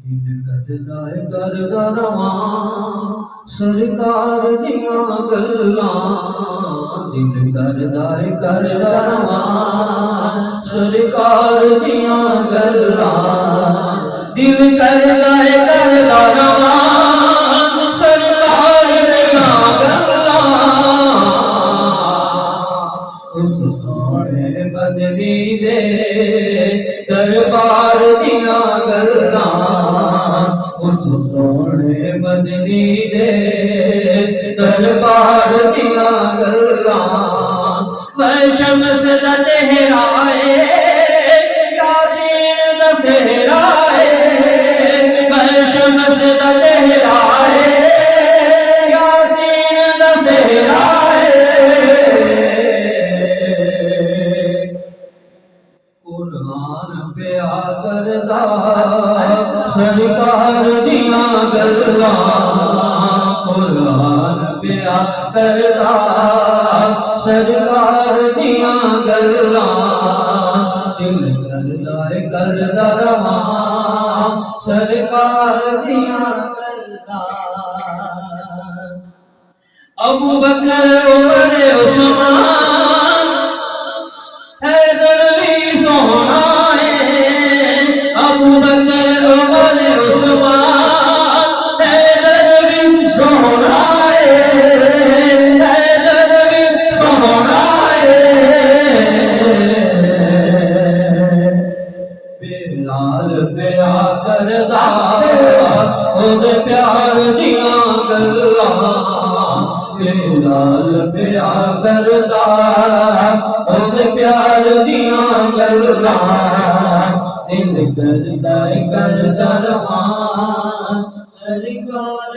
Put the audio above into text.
दिल करदा है करदा रवां सरकार दियां गल्लां। दिल करदा है करदा रवां सरकार दियां गल्लां। दिल करदा है करदा रवां सरकार दियां गल्लां। उस सोहणे बदली दे दरबार दियां गल्लां। उस सोहणे बदली दे दरबार दियां गल्लां। वह शम्स दा चेहरा है यासीन दा सेहरा है। वह शम्स दा चेहरा है यासीन दा सेहरा प्या करदा सरकार दियां गल्लां। कुरान प्या करदा सरकार दियां गल्लां। दिल करदा है करदा रवां सरकार दियां गल्लां। अबू बकर उमर उस्मान हैदर भी सोहना है। अबू बकर उमर उस्मान हैदर भी सोहना है। हैदर भी सोहना है। बिलाल प्या करदा ओदे प्यार दियां गल्लां। बिलाल प्या करदा ओदे प्यार दियां गल्लां। दिल करदा है करदा रवां सरकार